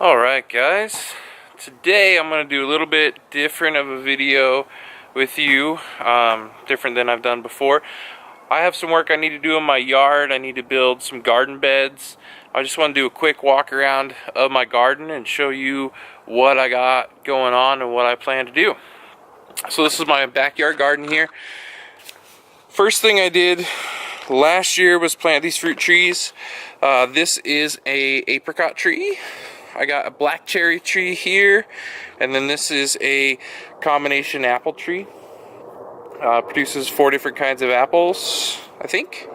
Alright guys, today I'm going to do a little bit different of a video with you, different than I've done before. I have some work I need to do in my yard. I need to build some garden beds. I just want to do a quick walk around of my garden and show you what I got going on and what I plan to do. So this is my backyard garden here. First thing I did last year was plant these fruit trees. This is a apricot tree. I got a black cherry tree here, and then this is a combination apple tree. Produces 4 different kinds of apples, I think.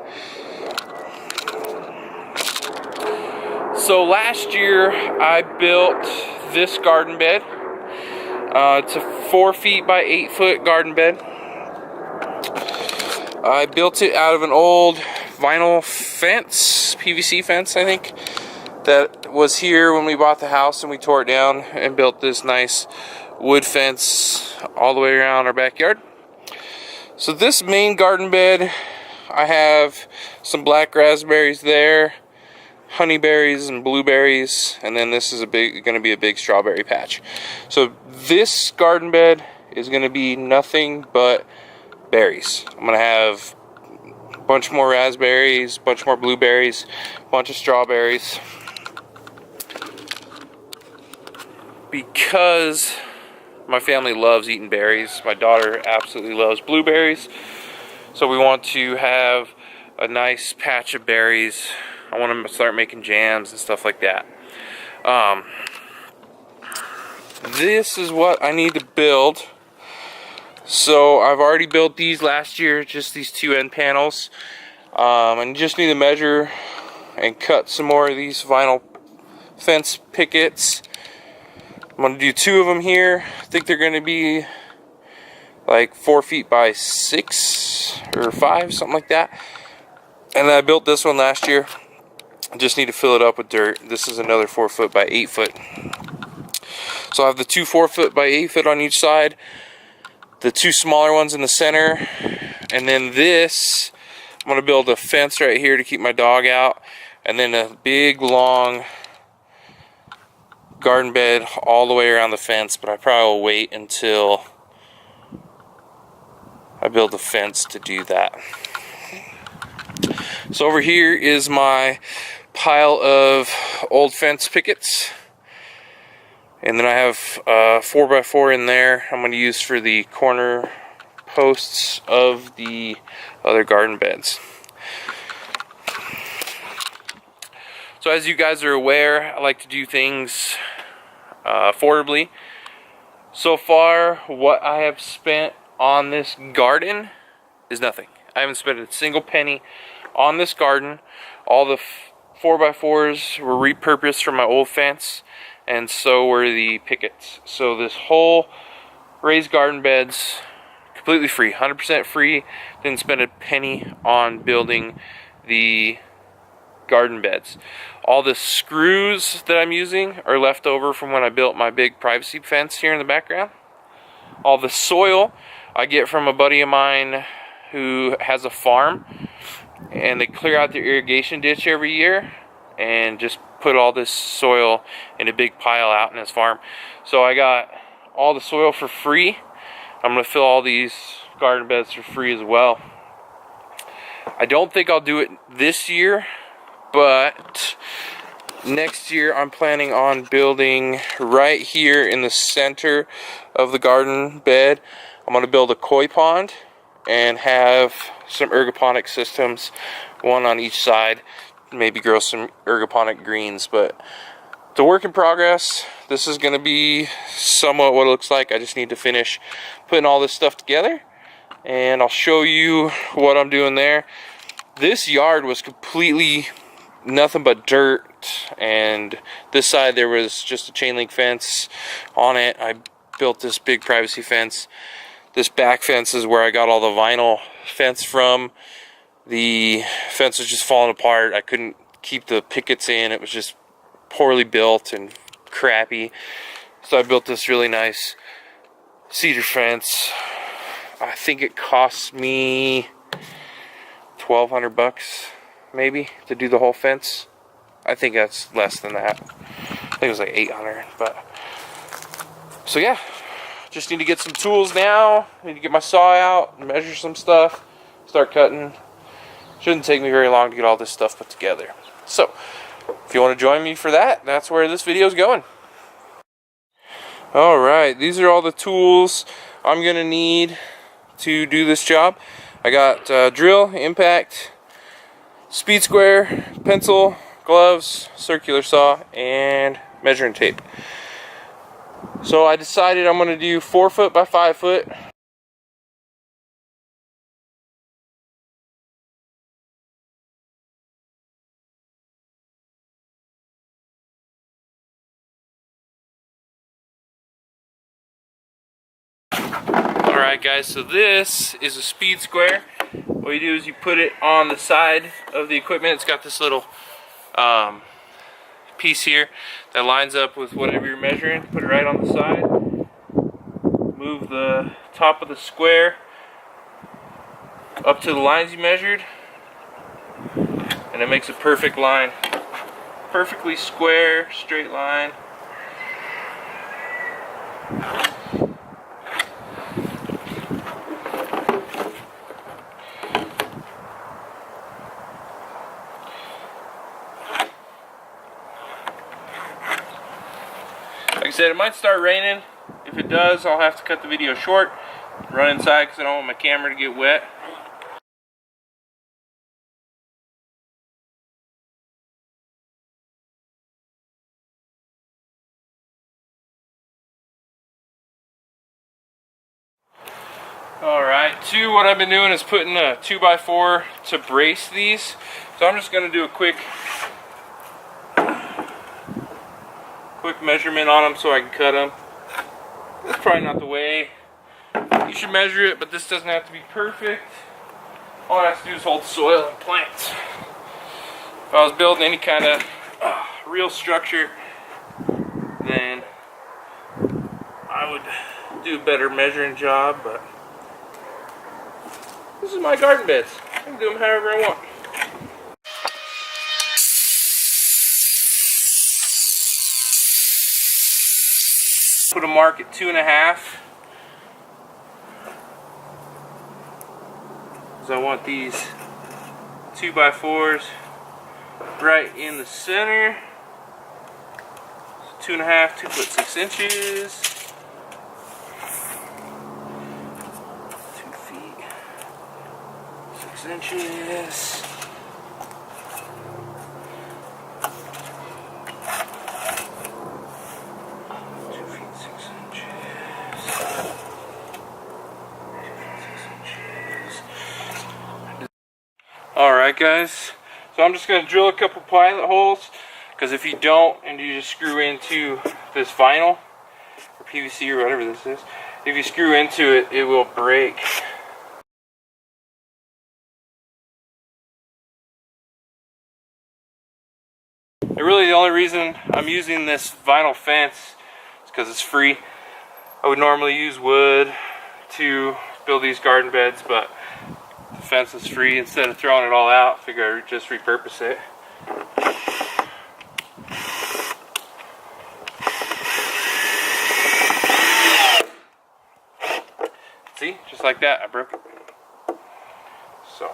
So last year I built this garden bed. It's a 4 feet by 8 foot garden bed. I built it out of an old vinyl fence, PVC fence, I think, that was here when we bought the house, and we tore it down and built this nice wood fence all the way around our backyard. So this main garden bed, I have some black raspberries there, honeyberries and blueberries, and then this is going to be a big strawberry patch. So this garden bed is going to be nothing but berries. I'm going to have a bunch more raspberries, a bunch more blueberries, a bunch of strawberries. Because my family loves eating berries. My daughter absolutely loves blueberries. So we want to have a nice patch of berries. I want to start making jams and stuff like that. This is what I need to build. So I've already built these last year, just these 2 end panels. I just need to measure and cut some more of these vinyl fence pickets. I'm going to do 2 of them here. I think they're going to be like 4 feet by 6 or 5, something like that. And then I built this one last year. I just need to fill it up with dirt. This is another 4 foot by 8 foot. So I have the 2 4 foot by 8 foot on each side, the 2 smaller ones in the center, and then this, I'm going to build a fence right here to keep my dog out, and then a big long garden bed all the way around the fence, but I probably will wait until I build the fence to do that. So over here is my pile of old fence pickets, and then I have 4x4 in there I'm going to use for the corner posts of the other garden beds. So as you guys are aware, I like to do things affordably. So far, what I have spent on this garden is nothing. I haven't spent a single penny on this garden. All the 4x4s were repurposed from my old fence, and so were the pickets. So this whole raised garden bed's completely free, 100% free. Didn't spend a penny on building the garden beds. All the screws that I'm using are left over from when I built my big privacy fence here in the background. All the soil I get from a buddy of mine who has a farm, and they clear out their irrigation ditch every year and just put all this soil in a big pile out in his farm. So I got all the soil for free. I'm going to fill all these garden beds for free as well. I don't think I'll do it this year, but next year I'm planning on building right here in the center of the garden bed. I'm going to build a koi pond and have some ergoponic systems, one on each side, maybe grow some ergoponic greens, but it's a work in progress. This is going to be somewhat what it looks like. I just need to finish putting all this stuff together, and I'll show you what I'm doing there. This yard was completely nothing but dirt, and this side there was just a chain link fence on it. I built this big privacy fence. This back fence is where I got all the vinyl fence from. The fence was just falling apart. I couldn't keep the pickets in. It was just poorly built and crappy. So I built this really nice cedar fence. I think it cost me $1,200 maybe to do the whole fence. I think that's less than that. think it was like 800. But so yeah, just need to get some tools now. Need to get my saw out, measure some stuff, start cutting. Shouldn't take me very long to get all this stuff put together. So if you want to join me for that, that's where this video is going. Alright, these are all the tools I'm going to need to do this job. I got drill, impact, speed square, pencil, gloves, circular saw, and measuring tape. So I decided I'm going to do 4 foot by 5 foot. Alright guys, so this is a speed square. What you do is you put it on the side of the equipment. It's got this little piece here that lines up with whatever you're measuring. Put it right on the side. Move the top of the square up to the lines you measured, and it makes a perfect line. Perfectly square, straight line. Like I said, it might start raining. If it does, I'll have to cut the video short, run inside because I don't want my camera to get wet. Alright, what I've been doing is putting a 2x4 to brace these. So I'm just going to do a quick measurement on them so I can cut them. That's probably not the way you should measure it, but this doesn't have to be perfect. All I have to do is hold the soil and plants. If I was building any kind of real structure, then I would do a better measuring job, but this is my garden beds. I can do them however I want. Put a mark at 2.5. Because I want these 2x4s right in the center. 2.5, 2 foot 6 inches. 2 feet 6 inches. Alright guys, so I'm just going to drill a couple pilot holes, because if you don't and you just screw into this vinyl or PVC or whatever this is, if you screw into it, it will break. And really the only reason I'm using this vinyl fence is because it's free. I would normally use wood to build these garden beds, but the fence is free. Instead of throwing it all out, I figure I'd just repurpose it. See, just like that, I broke it. So,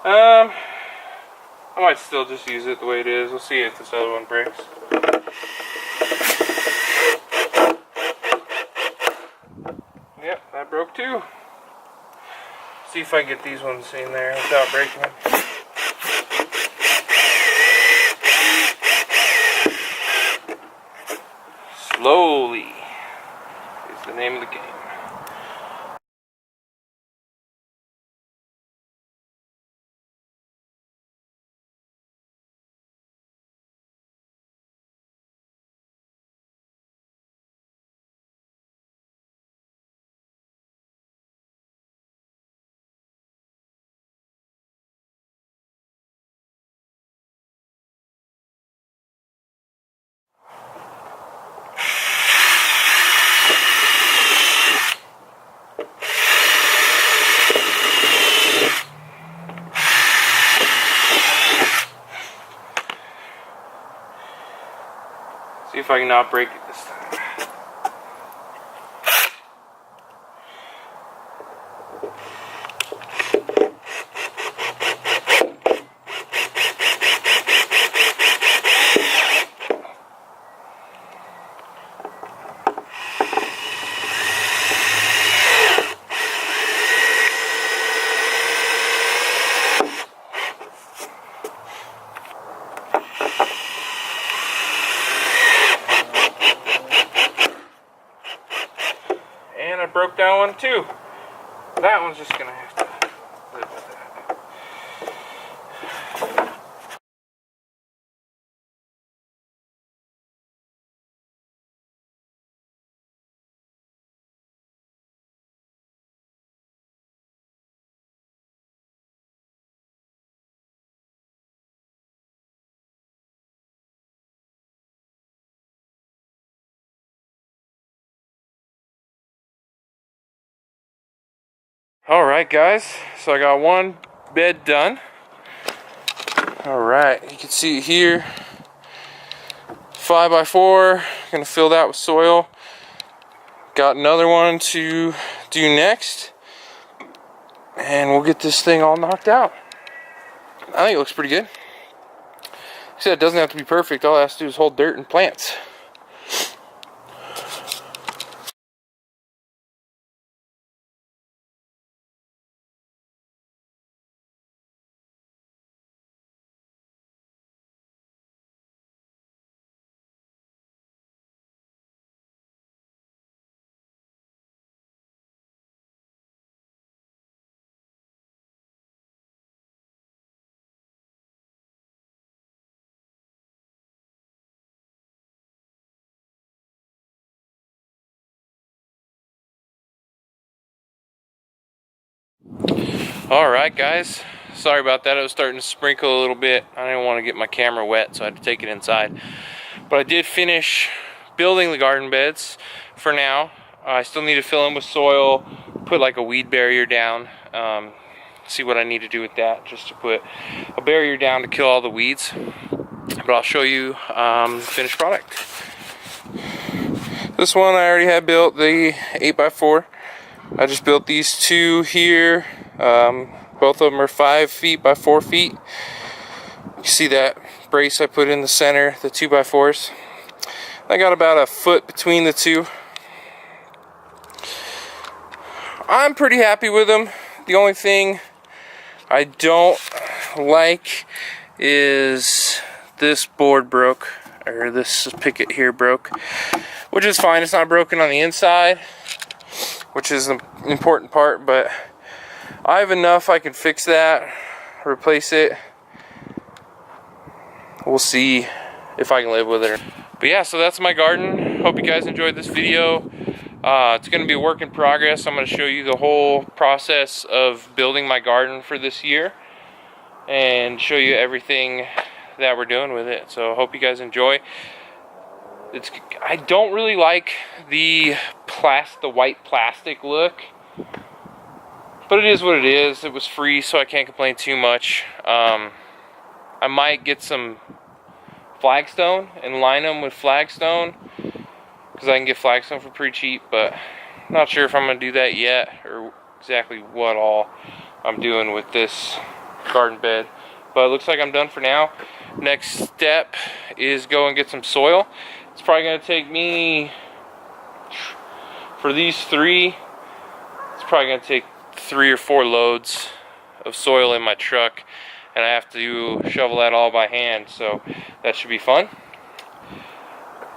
I might still just use it the way it is. We'll see if this other one breaks. Yep, that broke too. See if I can get these ones in there without breaking them. Slowly is the name of the game. See if I can not break it this time. And I broke that one too. That one's just gonna have to live with that. Alright guys, so I got one bed done. Alright, you can see it here. 5x4, gonna fill that with soil. Got another one to do next. And we'll get this thing all knocked out. I think it looks pretty good. Like I said, it doesn't have to be perfect. All it has to do is hold dirt and plants. Alright guys, sorry about that. It was starting to sprinkle a little bit. I didn't want to get my camera wet, so I had to take it inside. But I did finish building the garden beds for now. I still need to fill in with soil, put like a weed barrier down, see what I need to do with that, just to put a barrier down to kill all the weeds. But I'll show you the finished product. This one I already had built, the 8x4. I just built these two here. Both of them are 5 feet by 4 feet. You see that brace I put in the center, the 2x4s. I got about a foot between the two. I'm pretty happy with them. The only thing I don't like is this board broke, or this picket here broke, which is fine. It's not broken on the inside, which is the important part, but I have enough. I can fix that, replace it. We'll see if I can live with it. But yeah, so that's my garden. Hope you guys enjoyed this video. It's going to be a work in progress. I'm going to show you the whole process of building my garden for this year and show you everything that we're doing with it. So hope you guys enjoy. I don't really like the white plastic look, but it is what it is. It was free, so I can't complain too much. I might get some flagstone and line them with flagstone, because I can get flagstone for pretty cheap, but I'm not sure if I'm going to do that yet, or exactly what all I'm doing with this garden bed. But it looks like I'm done for now. Next step is go and get some soil. It's probably going to take me, for these three, it's probably going to take 3 or 4 loads of soil in my truck, and I have to shovel that all by hand, so that should be fun.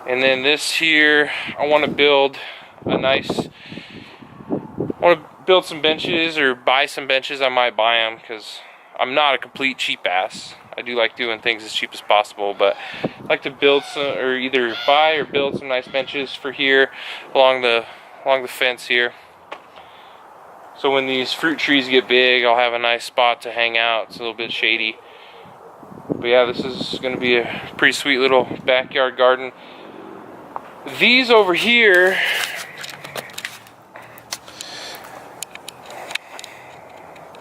And then this here, I want to build a nice, I want to build some benches, or buy some benches. I might buy them, because I'm not a complete cheap ass. I do like doing things as cheap as possible, but I like to build some, or either buy or build some nice benches for here along the fence here. So when these fruit trees get big, I'll have a nice spot to hang out. It's a little bit shady. But yeah, this is going to be a pretty sweet little backyard garden. These over here,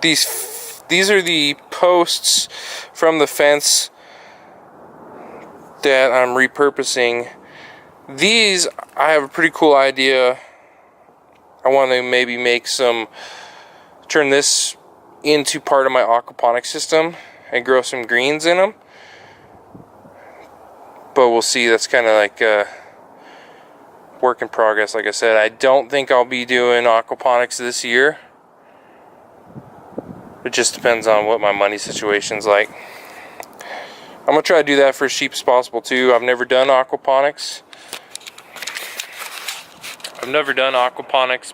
these are the posts from the fence that I'm repurposing These, I have a pretty cool idea. I want to maybe turn this into part of my aquaponics system and grow some greens in them. But we'll see. That's kind of like a work in progress. Like I said, I don't think I'll be doing aquaponics this year. It just depends on what my money situation's like. I'm going to try to do that for as cheap as possible too. I've never done aquaponics.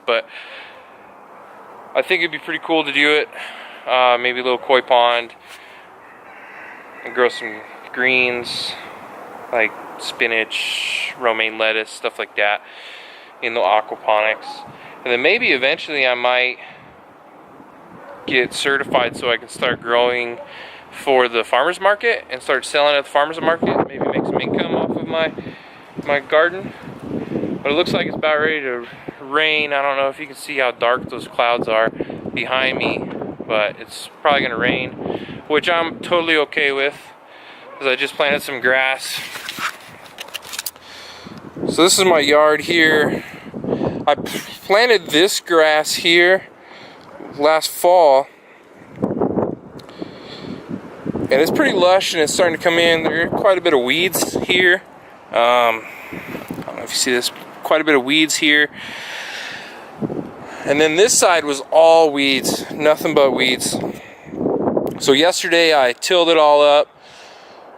But I think it'd be pretty cool to do it. Maybe a little koi pond and grow some greens like spinach, romaine lettuce, stuff like that in the aquaponics. And then maybe eventually I might get certified so I can start growing for the farmer's market and start selling at the farmer's market. Maybe make some income off of my garden. But it looks like it's about ready to rain. I don't know if you can see how dark those clouds are behind me, but it's probably gonna rain, which I'm totally okay with because I just planted some grass. So this is my yard here. I planted this grass here last fall, and it's pretty lush and it's starting to come in. There are quite a bit of weeds here. I don't know if you see this, quite a bit of weeds here. And then this side was all weeds, nothing but weeds. So yesterday I tilled it all up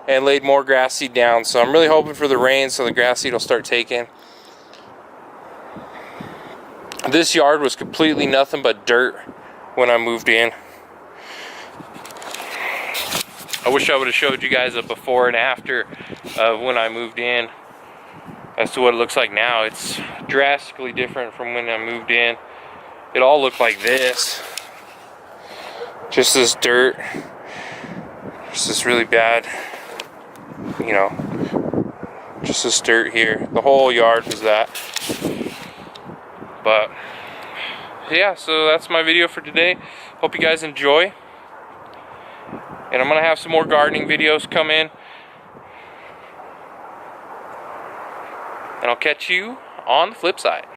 and laid more grass seed down. So I'm really hoping for the rain so the grass seed will start taking. This yard was completely nothing but dirt when I moved in. I wish I would have showed you guys a before and after of when I moved in as to what it looks like now. It's drastically different from when I moved in. It all looked like this. Just this dirt. Just this really bad, you know, just this dirt here. The whole yard was that. But yeah, so that's my video for today. Hope you guys enjoy. And I'm gonna have some more gardening videos come in. And I'll catch you on the flip side.